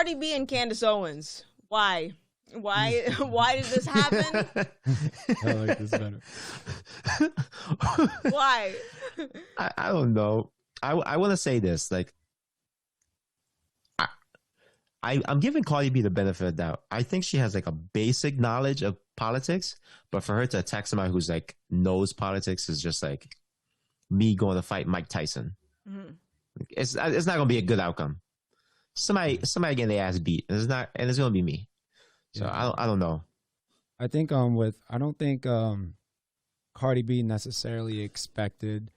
Cardi B and Candace Owens. Why? Why did this happen? I like this better. Why? I don't know. I want to say this. Like, I'm giving Cardi B the benefit of the doubt. I think she has like a basic knowledge of politics, but for her to attack somebody who's like knows politics is just like me going to fight Mike Tyson. Mm-hmm. It's not gonna be a good outcome. Somebody getting their ass beat. It's gonna be me. So yeah. I don't know. I think I don't think Cardi B necessarily expected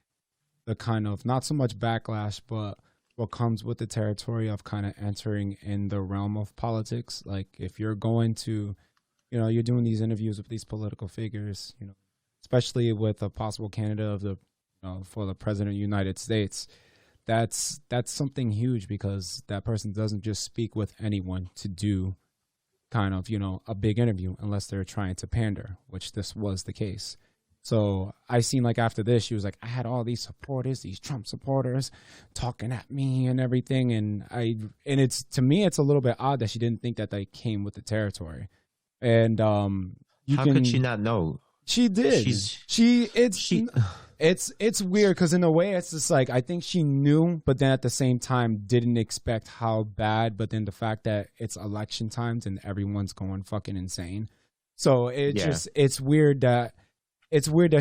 the kind of, not so much backlash, but what comes with the territory of kind of entering in the realm of politics. Like, if you're going to, you're doing these interviews with these political figures, especially with a possible candidate of the, for the president of the United States, that's something huge, because that person doesn't just speak with anyone to do kind of, a big interview unless they're trying to pander, which this was the case. So I seen, like, after this, she was like, I had all these supporters, these Trump supporters talking at me and everything. And it's, to me, it's a little bit odd that she didn't think that they came with the territory. And how could she not know? She did. It's weird, because in a way it's just like, I think she knew, but then at the same time didn't expect how bad. But then the fact that it's election times and everyone's going fucking insane. So it's weird that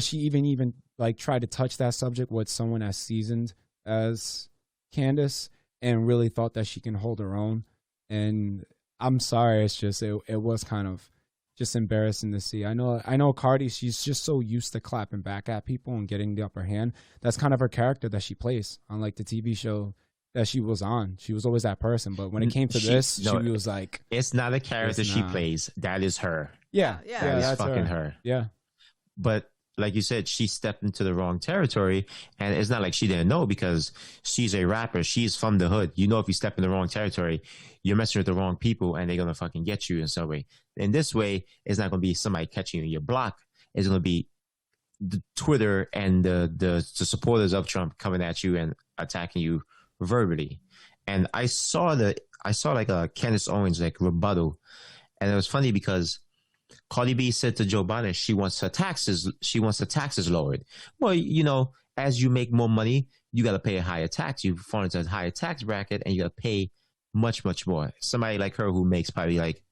she even like tried to touch that subject with someone as seasoned as Candace and really thought that she can hold her own. And I'm sorry, it's just it was kind of just embarrassing to see. I know Cardi, she's just so used to clapping back at people and getting the upper hand. That's kind of her character that she plays on, like, the TV show that she was on. She was always that person. But when it came to she was like, it's not a character she plays. That is her. Yeah, that's fucking her. Yeah. But like you said, she stepped into the wrong territory, and it's not like she didn't know, because she's a rapper. She's from the hood. If you step in the wrong territory, you're messing with the wrong people, and they're going to fucking get you in some way. In this way, it's not going to be somebody catching you in your block. It's going to be the Twitter and the supporters of Trump coming at you and attacking you verbally. And I saw like a Candace Owens like rebuttal, and it was funny because Cardi B said to Joe Biden she wants her taxes lowered. Well, as you make more money, you got to pay a higher tax. You fall into a higher tax bracket, and you got to pay much, much more. Somebody like her who makes probably like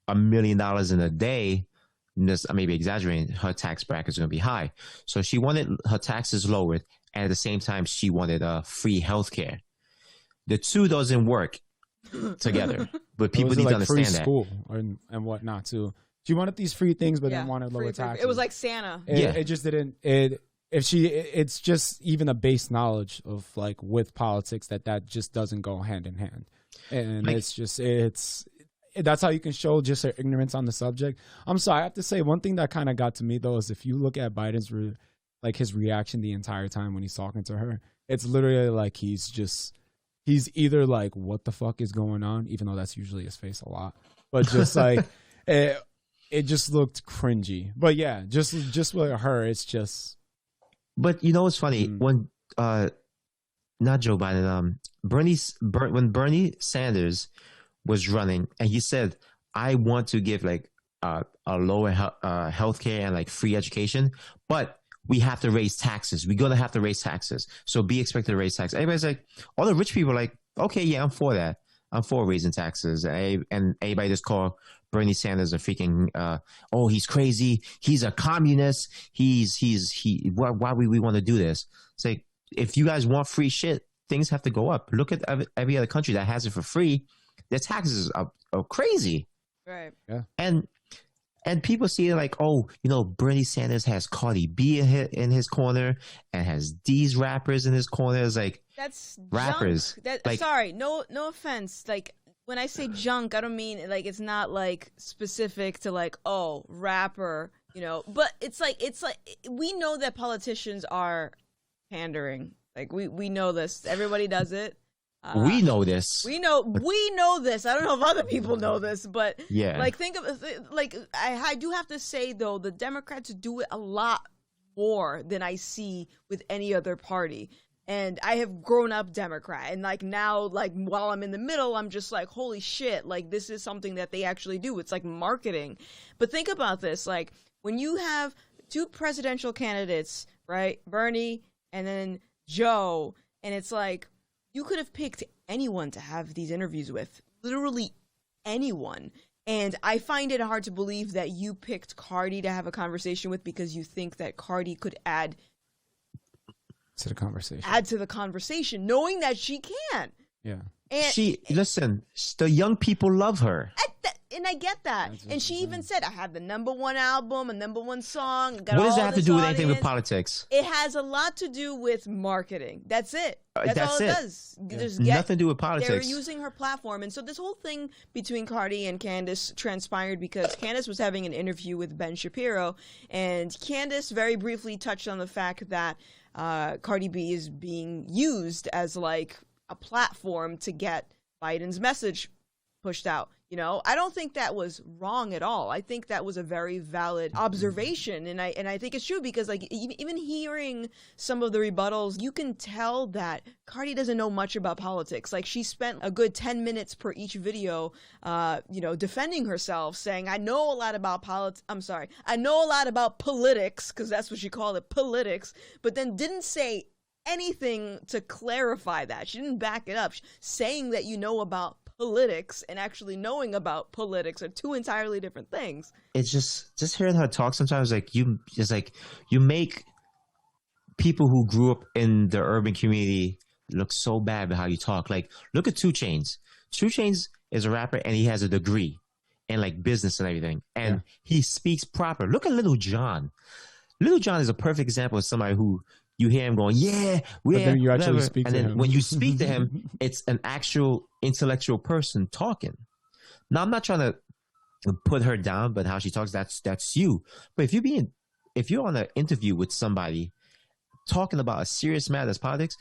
$1 million in a day, I may be exaggerating, her tax bracket is going to be high. So she wanted her taxes lowered, and at the same time, she wanted free healthcare. The two doesn't work together, but people need to understand free school and whatnot too. She wanted these free things, but then wanted lower taxes. It was like Santa. It just didn't. It's just even a base knowledge of, like, with politics that just doesn't go hand in hand, and like, that's how you can show just her ignorance on the subject. I'm sorry, I have to say, one thing that kind of got to me though is if you look at Biden's his reaction the entire time when he's talking to her, it's literally like he's either like, what the fuck is going on, even though that's usually his face a lot, but just like it just looked cringy. But yeah, just with her, it's just. But it's funny when not Joe Biden, when Bernie Sanders was running, and he said, I want to give like a lower healthcare and like free education, but we have to raise taxes. We're going to have to raise taxes. So be expected to raise taxes. Everybody's like, all the rich people are like, okay, yeah, I'm for that. I'm for raising taxes. And everybody just call Bernie Sanders a freaking, he's crazy. He's a communist. Why would we want to do this? It's like, if you guys want free shit, things have to go up. Look at every other country that has it for free. Their taxes are crazy. Right. Yeah. And people see it like, Bernie Sanders has Cardi B in his corner and has these rappers in his corner. It's like, that's rappers. Sorry, no offense. Like, when I say junk, I don't mean like it's not like specific to like, rapper, but it's like we know that politicians are pandering. Like we know this. Everybody does it. We know this. We know this. I don't know if other people know this, but yeah. Like, think of like I do have to say though, the Democrats do it a lot more than I see with any other party. And I have grown up Democrat, and like now, like while I'm in the middle, I'm just like, holy shit, like this is something that they actually do. It's like marketing. But think about this, like when you have two presidential candidates, right? Bernie and then Joe, and it's like you could have picked anyone to have these interviews with, literally anyone. And I find it hard to believe that you picked Cardi to have a conversation with because you think that Cardi could add to the conversation, knowing that she can. Yeah. And listen, the young people love her. And I get that. And she even said, I have the #1 album, a #1 song. What does that have to do with anything with politics? It has a lot to do with marketing. That's it. That's all it does. Yeah. Just nothing to do with politics. They're using her platform. And so this whole thing between Cardi and Candace transpired because Candace was having an interview with Ben Shapiro. And Candace very briefly touched on the fact that Cardi B is being used as like a platform to get Biden's message pushed out. You know, I don't think that was wrong at all. I think that was a very valid observation, and I think it's true because like even hearing some of the rebuttals, you can tell that Cardi doesn't know much about politics. Like she spent a good 10 minutes per each video, defending herself, saying I know a lot about I know a lot about politics, because that's what she called it, politics, but then didn't say anything to clarify that. She didn't back it up. Saying that you know about politics and actually knowing about politics are two entirely different things. It's just hearing her talk sometimes, like you make people who grew up in the urban community look so bad with how you talk. Like, look at 2 Chainz. 2 Chainz is a rapper and he has a degree in like business and everything, and he speaks proper. Look at Little John. Little John is a perfect example of somebody who you hear him going, yeah, but then you actually speak and to then him. when you speak to him, it's an actual intellectual person talking. Now, I'm not trying to put her down, but how she talks, that's you. But if you're on an interview with somebody talking about a serious matter as politics,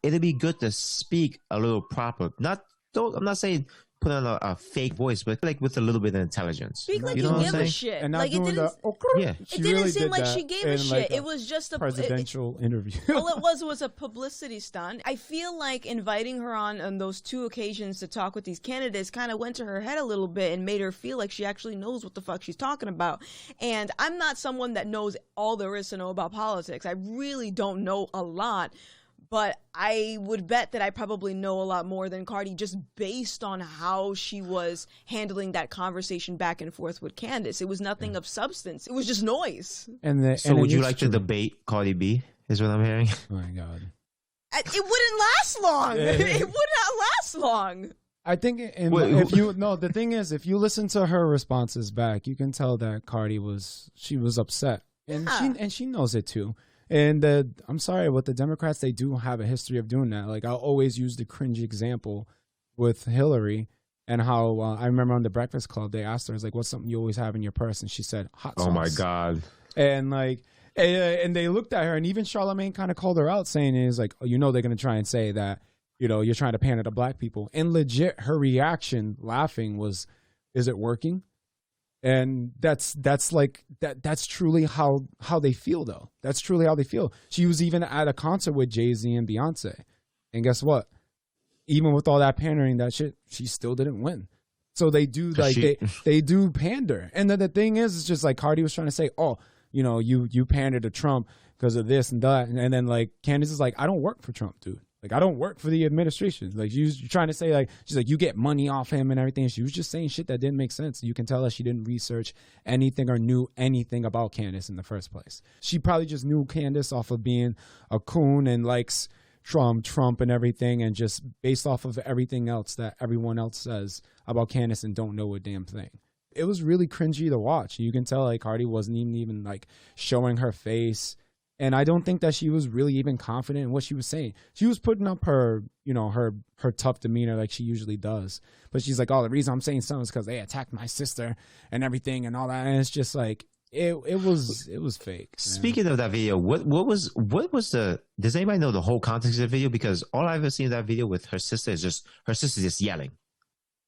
it'd be good to speak a little proper. I'm not saying put on a fake voice, but like with a little bit of intelligence. Speak like you know give a shit. And not like doing it didn't. It didn't really seem like that she gave a in, shit. like, It was just a presidential interview. All it was a publicity stunt. I feel like inviting her on those 2 occasions to talk with these candidates kind of went to her head a little bit and made her feel like she actually knows what the fuck she's talking about. And I'm not someone that knows all there is to know about politics. I really don't know a lot. But I would bet that I probably know a lot more than Cardi just based on how she was handling that conversation back and forth with Candace. It was nothing of substance. It was just noise. So would you like to debate Cardi B, is what I'm hearing? Oh, my God. It wouldn't last long. It would not last long. I think the thing is, if you listen to her responses back, you can tell that Cardi was upset. And she knows it too. And I'm sorry, with the Democrats, they do have a history of doing that. Like, I'll always use the cringe example with Hillary and how I remember on the Breakfast Club, they asked her, like, what's something you always have in your purse? And she said, hot sauce. Oh, my God. And, like, and they looked at her, and even Charlamagne kind of called her out, saying, is like, oh, you know, they're going to try and say that, you know, you're trying to pander to black people. And legit, her reaction, laughing, was, is it working? And that's truly how they feel, though. That's truly how they feel. She was even at a concert with Jay-Z and Beyonce. And guess what? Even with all that pandering, that shit, she still didn't win. So they do, like, they do pander. And then the thing is, it's just like Cardi was trying to say, oh, you know, you pander to Trump because of this and that. And then, like, Candace is like, I don't work for Trump, dude. Like, I don't work for the administration. Like, you're trying to say, like, she's like, you get money off him and everything. She was just saying shit that didn't make sense. You can tell that she didn't research anything or knew anything about Candace in the first place. She probably just knew Candace off of being a coon and likes Trump and everything, and just based off of everything else that everyone else says about Candace and don't know a damn thing. It was really cringy to watch. You can tell, like, Cardi wasn't even like showing her face. And I don't think that she was really even confident in what she was saying. She was putting up her, you know, her tough demeanor like she usually does. But she's like, oh, the reason I'm saying something is because they attacked my sister and everything and all that. And it's just like, it was fake. Speaking of that video, what was the, does anybody know the whole context of the video? Because all I've ever seen in that video with her sister is just, her sister just yelling.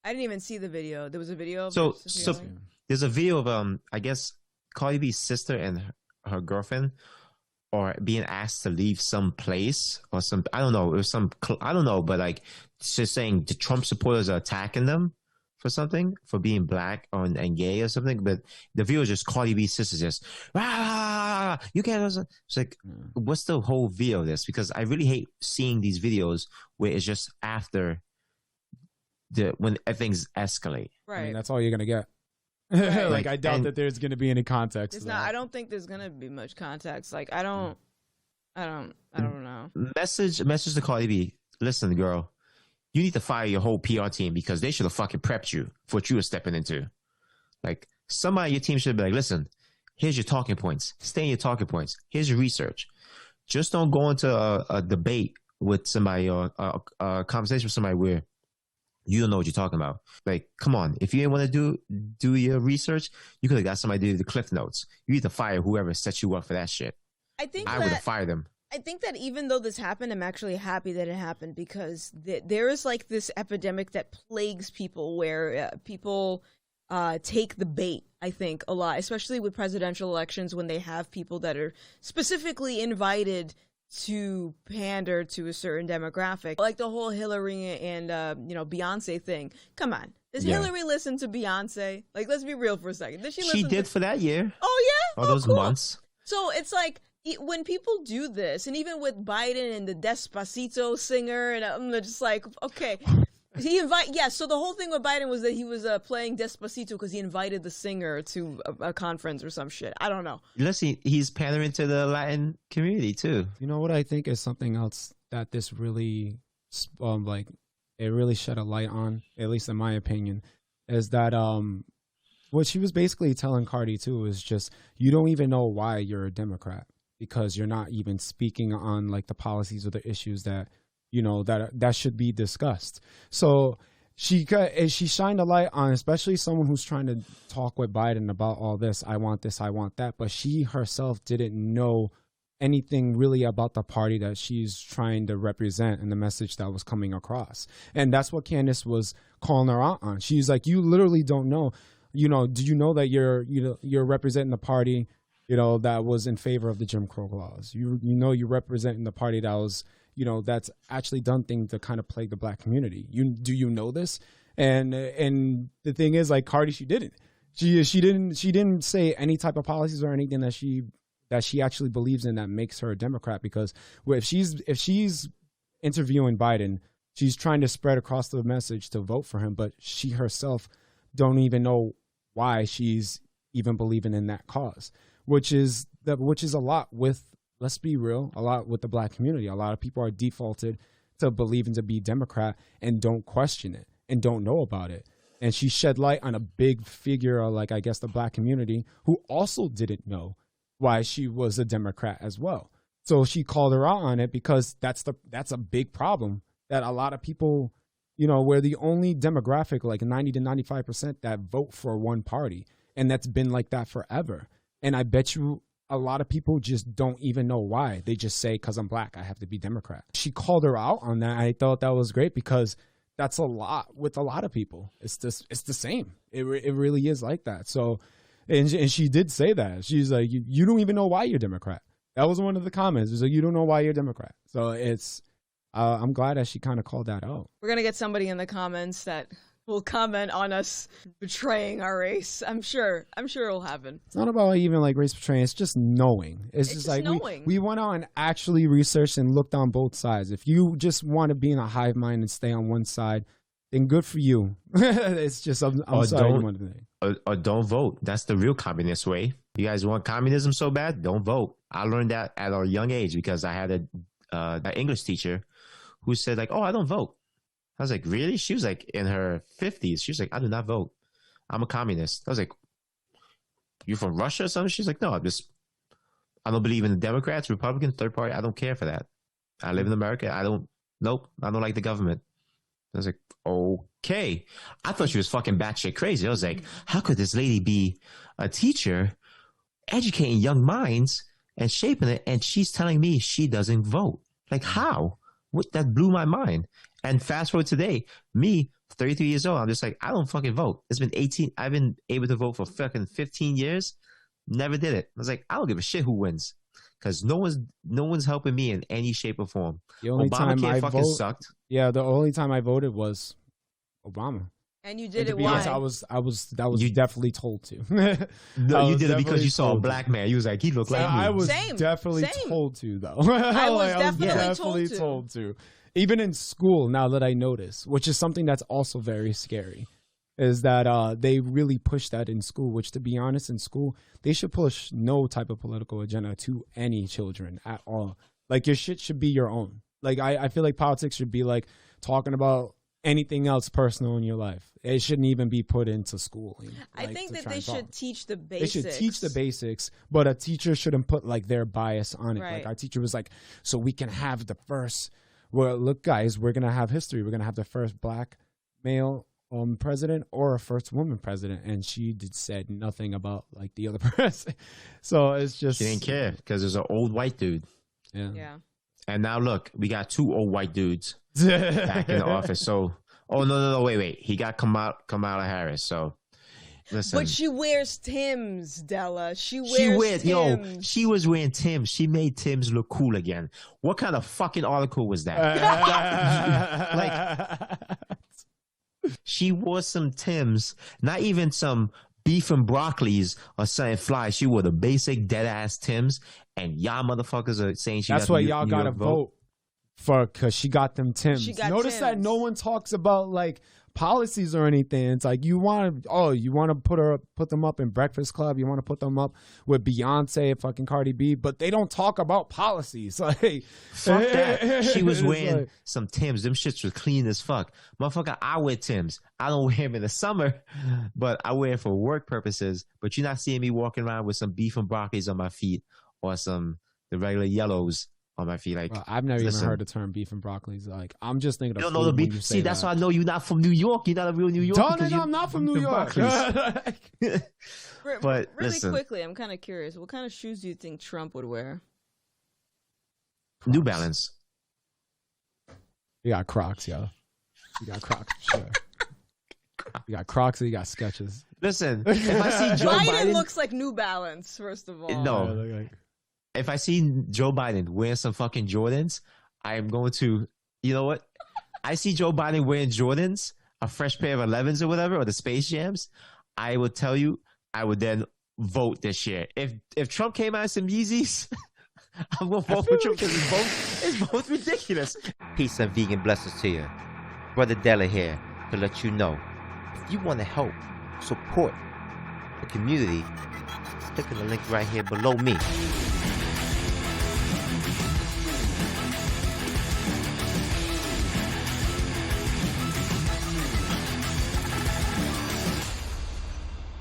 I didn't even see the video. There was a video of So there's a video of, I guess, Cardi B's sister and her girlfriend or being asked to leave some place or some, I don't know, it was some, I don't know, but like just saying the Trump supporters are attacking them for something, for being black or and gay or something. But the video is just Cardi B's sister just, ah, you can't. It's like, what's the whole video of this? Because I really hate seeing these videos where it's just after when things escalate. Right. I mean, that's all you're gonna get. Right. Like, I doubt that there's gonna be any context. It's not. I don't think there's gonna be much context. Like, I don't know. Message to Cardi B. Listen, girl, you need to fire your whole PR team because they should have fucking prepped you for what you were stepping into. Like, somebody on your team should be like, listen, here's your talking points. Stay in your talking points. Here's your research. Just don't go into a debate with somebody or a conversation with somebody where you don't know what you're talking about. Like, come on. If you didn't want to do your research, you could have got somebody to do the cliff notes. You need to fire whoever set you up for that shit. I would have fired them. I think that even though this happened, I'm actually happy that it happened because there is like this epidemic that plagues people where people take the bait, I think, a lot, especially with presidential elections when they have people that are specifically invited to pander to a certain demographic. Like the whole Hillary and, Beyonce thing. Come on. Does Hillary listen to Beyonce? Like, let's be real for a second. Did she listen? She did for that year. Oh, yeah? All those months. So it's like, when people do this, and even with Biden and the Despacito singer, and I'm just like, okay, so the whole thing with Biden was that he was playing Despacito because he invited the singer to a conference or some shit. I don't know. Listen, he's pandering to the Latin community too. You know what I think is something else that this really, it really shed a light on, at least in my opinion, is that what she was basically telling Cardi too is just, you don't even know why you're a Democrat. Because you're not even speaking on like the policies or the issues that, you know, that should be discussed. So she shined a light on, especially someone who's trying to talk with Biden about all this. I want this, I want that. But she herself didn't know anything really about the party that she's trying to represent and the message that was coming across. And that's what Candace was calling her out on. She's like, you literally don't know, you know, do you know that you're representing the party, you know, that was in favor of the Jim Crow laws? You're representing the party that was, you know, that's actually done things to kind of plague the black community. Do you know this? And the thing is, like, Cardi, she didn't. She didn't say any type of policies or anything that she actually believes in that makes her a Democrat. Because if she's interviewing Biden, she's trying to spread across the message to vote for him, but she herself don't even know why she's even believing in that cause. Which is a lot with, let's be real, a lot with the black community. A lot of people are defaulted to believing to be Democrat and don't question it and don't know about it. And she shed light on a big figure of, like, I guess, the black community who also didn't know why she was a Democrat as well. So she called her out on it because that's a big problem that a lot of people, you know, we're the only demographic, like 90 to 95% that vote for one party. And that's been like that forever. And I bet you a lot of people just don't even know why. They just say, because I'm black, I have to be Democrat. She called her out on that. I thought that was great because that's a lot with a lot of people. It's the same. It really is like that. So, and she did say that. She's like, you don't even know why you're Democrat. That was one of the comments. It was like, you don't know why you're Democrat. So I'm glad that she kind of called that out. We're going to get somebody in the comments that will comment on us betraying our race. I'm sure it'll happen. It's not about even like race betraying. It's just knowing. It's just like knowing. We went out and actually researched and looked on both sides. If you just want to be in a hive mind and stay on one side, then good for you. It's just, I'm sorry. Or don't vote. That's the real communist way. You guys want communism so bad? Don't vote. I learned that at a young age because I had an English teacher who said, like, oh, I don't vote. I was like, really? She was like in her 50s. She was like, I do not vote. I'm a communist. I was like, you from Russia or something? She's like, no, I don't believe in the Democrats, Republicans, third party. I don't care for that. I live in America. I don't like the government. I was like, okay. I thought she was fucking batshit crazy. I was like, how could this lady be a teacher educating young minds and shaping it? And she's telling me she doesn't vote. Like, how? That blew my mind. And fast forward today, me, 33 years old, I'm just like, I don't fucking vote. It's been 18. I've been able to vote for fucking 15 years. Never did it. I was like, I don't give a shit who wins. because no one's helping me in any shape or form. The only time I fucking sucked. Yeah, the only time I voted was Obama. And you did And it why? I was definitely told to. No, you did it because you saw a black man. You was like, he looked like me. I was Same. definitely told to, though. I was definitely told to. Even in school, now that I notice, which is something that's also very scary, is that they really push that in school, which, to be honest, in school, they should push no type of political agenda to any children at all. Like, your shit should be your own. Like, I feel like politics should be like talking about anything else personal in your life. It shouldn't even be put into school. I think that they should teach the basics. They should teach the basics, but a teacher shouldn't put like their bias on it. Right. Like, our teacher was like, so we can have the first, well, look, guys, we're going to have history. We're going to have the first black male president or a first woman president. And she said nothing about like the other president. So it's just. She didn't care because there's an old white dude. Yeah. And now look, we got 2 old white dudes back in the office. So, no, wait. He got Kamala Harris. So, listen. But she wears Timbs, Della. She wears Timbs. She was wearing Timbs. She made Timbs look cool again. What kind of fucking article was that? Like, she wore some Timbs, not even some beef and broccolis or something fly. She wore the basic dead ass Timbs, and y'all motherfuckers are saying she. That's got why the y'all New gotta York vote for, because she got them Timbs. Notice that no one talks about like policies or anything. It's like you want to put them up in Breakfast Club. You want to put them up with Beyonce, fucking Cardi B, but they don't talk about policies. Like, fuck that. She was wearing like, some Timbs. Them shits was clean as fuck. Motherfucker, I wear Timbs. I don't wear them in the summer, but I wear it for work purposes. But you're not seeing me walking around with some beef and broccolis on my feet or the regular yellows on my feet. Like, well, I've never even heard the term beef and broccoli. Like, I'm just thinking of you don't know the beef. See, that's why I know you're not from New York. You're not a real New Yorker. No, I'm not from New York. But really quickly, I'm kind of curious. What kind of shoes do you think Trump would wear? Crocs. New Balance. You got Crocs, yo. You got Crocs, sure. You got Crocs and you got Skechers. Listen, if I see Joe Biden looks like New Balance, first of all. No. If I see Joe Biden wearing some fucking Jordans, I am going to, you know what? I see Joe Biden wearing Jordans, a fresh pair of 11s or whatever, or the Space Jams. I will tell you, I would then vote this year. If Trump came out of some Yeezys, I'm going to vote for Trump because it's both ridiculous. Peace and vegan blessings to you. Brother Della here to let you know, if you want to help support the community, click on the link right here below me.